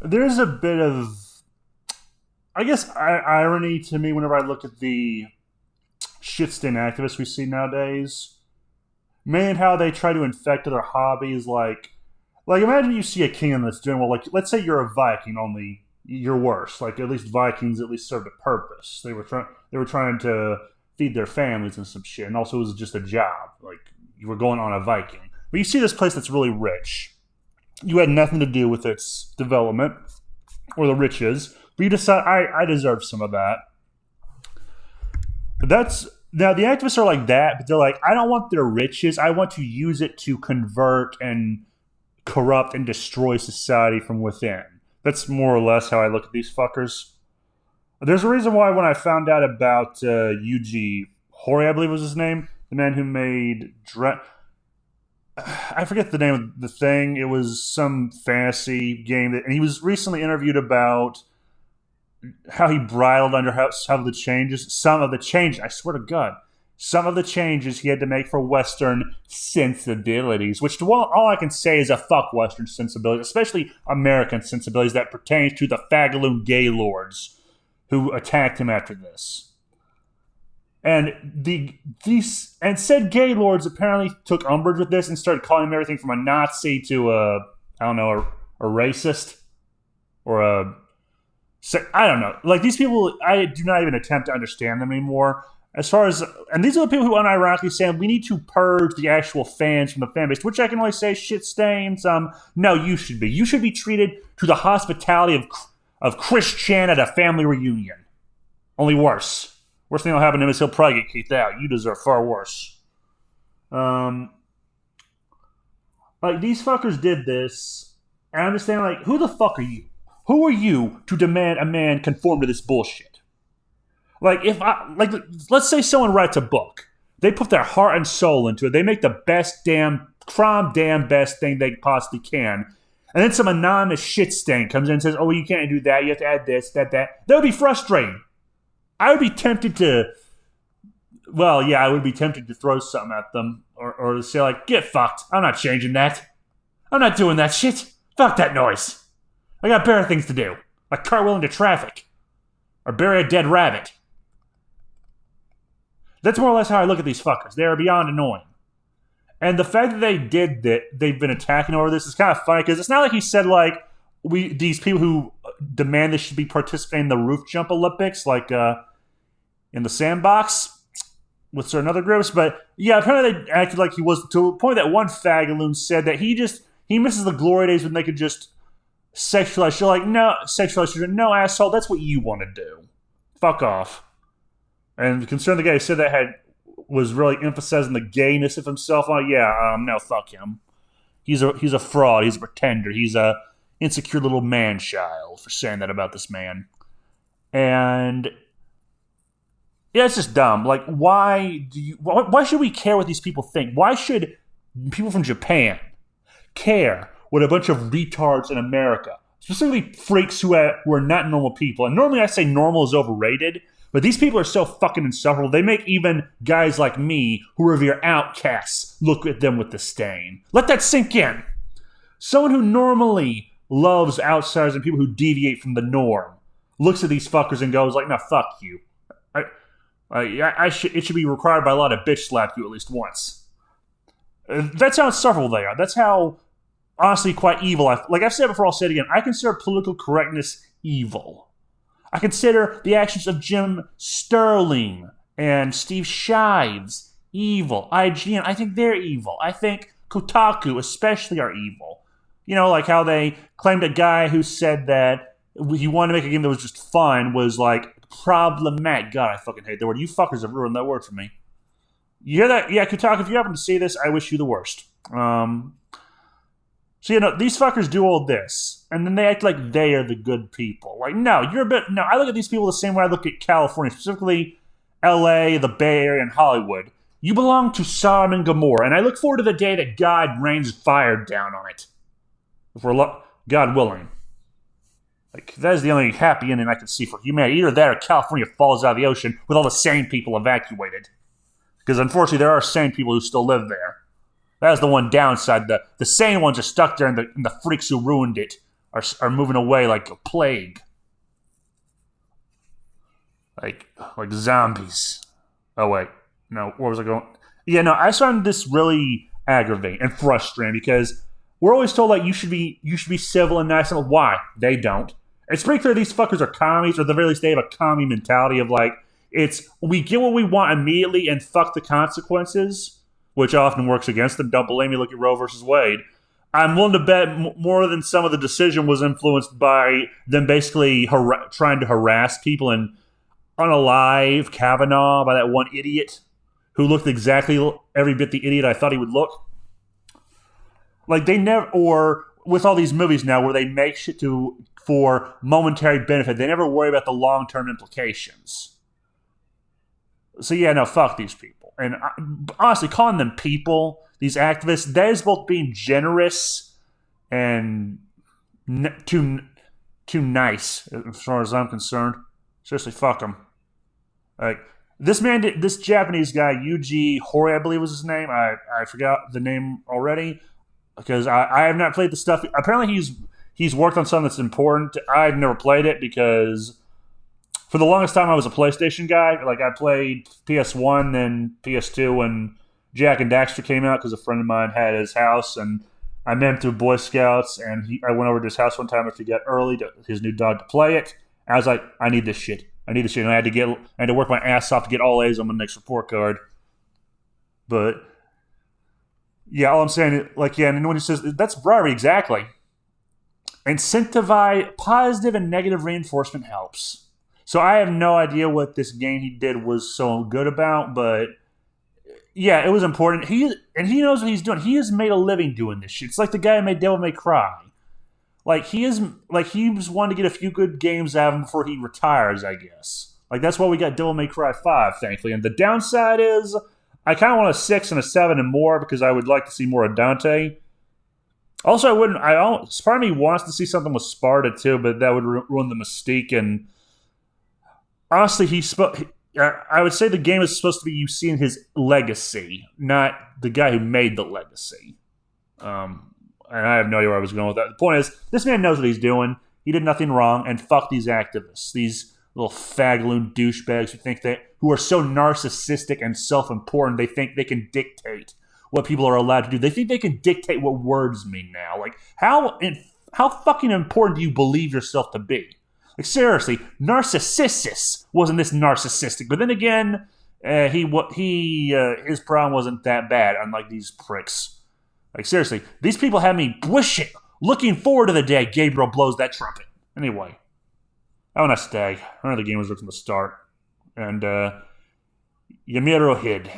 There's a bit of, I guess, irony to me whenever I look at the shit-stain activists we see nowadays. Man, how they try to infect other hobbies. Like imagine you see a kingdom that's doing well. Like, let's say you're a Viking, only you're worse. Like, at least Vikings at least served a purpose. They were trying to feed their families and some shit, and also it was just a job. Like, you were going on a Viking. But you see this place that's really rich. You had nothing to do with its development or the riches, but you decide I deserve some of that. But that's now the activists are like that, but they're like, I don't want their riches. I want to use it to convert and corrupt and destroy society from within. That's more or less how I look at these fuckers. There's a reason why when I found out about Yuji Horii, I believe was his name, the man who made I forget the name of the thing. It was some fantasy game, and he was recently interviewed about how he bridled under some of the changes. Some of the changes, I swear to God, some of the changes he had to make for Western sensibilities, which all I can say is a fuck Western sensibilities, especially American sensibilities that pertains to the fagaloon gay lords who attacked him after this. And said gay lords apparently took umbrage with this and started calling him everything from a Nazi to a racist or I don't know. Like, these people, I do not even attempt to understand them anymore. And these are the people who unironically say we need to purge the actual fans from the fan base, which I can only say shit stains. No, you should be. You should be treated to the hospitality of Chris Chan at a family reunion. Only worse. Worst thing that'll happen to him is he'll probably get kicked out. You deserve far worse. Like, these fuckers did this, and I'm just saying, like, who the fuck are you? Who are you to demand a man conform to this bullshit? Like, let's say someone writes a book. They put their heart and soul into it. They make the best damn best thing they possibly can. And then some anonymous shit stain comes in and says, oh, you can't do that. You have to add this, that. That would be frustrating. I would be tempted to, I would be tempted to throw something at them or to say, like, get fucked. I'm not changing that. I'm not doing that shit. Fuck that noise. I got better things to do, like cartwheel into traffic or bury a dead rabbit. That's more or less how I look at these fuckers. They are beyond annoying. And the fact that they did that, they've been attacking over this is kind of funny because it's not like he said, like, these people who demand they should be participating in the roof jump Olympics, like in the sandbox with certain other groups. But yeah, apparently they acted like he was, to a point that one fagaloon said that he misses the glory days when they could just sexualize shit. Like, no, sexualize shit. No, asshole, that's what you want to do. Fuck off. And concerned the guy who said that was really emphasizing the gayness of himself. Like, no, fuck him. He's a fraud. He's a pretender. He's a insecure little man-child for saying that about this man. And yeah, it's just dumb. Like, why should we care what these people think? Why should people from Japan care what a bunch of retards in America, specifically freaks who are not normal people? And normally I say normal is overrated, but these people are so fucking insufferable. They make even guys like me, who revere outcasts, look at them with disdain. Let that sink in. Someone who normally loves outsiders and people who deviate from the norm looks at these fuckers and goes like, no, fuck you. It should be required by law to bitch slap you at least once. That's how insufferable they are. That's how, honestly, quite evil. Like I've said before, I'll say it again. I consider political correctness evil. I consider the actions of Jim Sterling and Steve Shives evil. IGN, I think they're evil. I think Kotaku especially are evil. You know, like how they claimed a guy who said that he wanted to make a game that was just fun was like problematic. God, I fucking hate that word. You fuckers have ruined that word for me. You hear that? Yeah, Kotaku, if you happen to see this, I wish you the worst. So, these fuckers do all this, and then they act like they are the good people. Like, no, I look at these people the same way I look at California, specifically LA, the Bay Area, and Hollywood. You belong to Sodom and Gomorrah, and I look forward to the day that God rains fire down on it. If we're God willing. Like, that is the only happy ending I can see for humanity. Either that or California falls out of the ocean with all the sane people evacuated. Because unfortunately, there are sane people who still live there. That is the one downside. The sane ones are stuck there, and the freaks who ruined it are moving away like a plague, like zombies. Oh wait, no, where was I going? Yeah, no, I found this really aggravating and frustrating because we're always told like you should be civil and nice. And why they don't? It's pretty clear these fuckers are commies, or at the very least they have a commie mentality of like it's we get what we want immediately and fuck the consequences, which often works against them. Don't blame me. Look at Roe versus Wade. I'm willing to bet more than some of the decision was influenced by them basically trying to harass people and unalive Kavanaugh by that one idiot who looked exactly every bit the idiot I thought he would look. Like they never, or with all these movies now where they make shit for momentary benefit, they never worry about the long-term implications. So yeah, no, fuck these people. And honestly, calling them people, these activists, that is both being generous and too nice as far as I'm concerned. Seriously, fuck them. Like this Japanese guy, Yuji Horii, I believe was his name. I forgot the name already because I have not played the stuff. Apparently, he's worked on something that's important. I've never played it because for the longest time I was a PlayStation guy. Like I played PS1 and PS2 when Jack and Daxter came out because a friend of mine had his house and I met him through Boy Scouts and I went over to his house one time after he got early to his new dog to play it. I was like, I need this shit. And I had to work my ass off to get all A's on my next report card. But yeah, all I'm saying is, like, yeah, and when he says that's bribery, exactly. Incentivize positive and negative reinforcement helps. So I have no idea what this game he did was so good about, but yeah, it was important. He knows what he's doing. He has made a living doing this shit. It's like the guy who made Devil May Cry. Like he was wanting to get a few good games out of him before he retires, I guess. Like that's why we got Devil May Cry 5, thankfully. And the downside is I kind of want a 6 and a 7 and more because I would like to see more of Dante. Also, part of me wants to see something with Sparta too, but that would ruin the mystique. And honestly, I would say the game is supposed to be you seeing his legacy, not the guy who made the legacy. And I have no idea where I was going with that. The point is, this man knows what he's doing. He did nothing wrong, and fuck these activists, these little fagloon douchebags who are so narcissistic and self-important. They think they can dictate what people are allowed to do. They think they can dictate what words mean now. Like how fucking important do you believe yourself to be? Like seriously, Narcissus wasn't this narcissistic, but then again, his problem wasn't that bad. Unlike these pricks. Like, seriously, these people have me looking forward to the day Gabriel blows that trumpet. Anyway, have a nice day. I know the game was from the start. And Yamiro hid.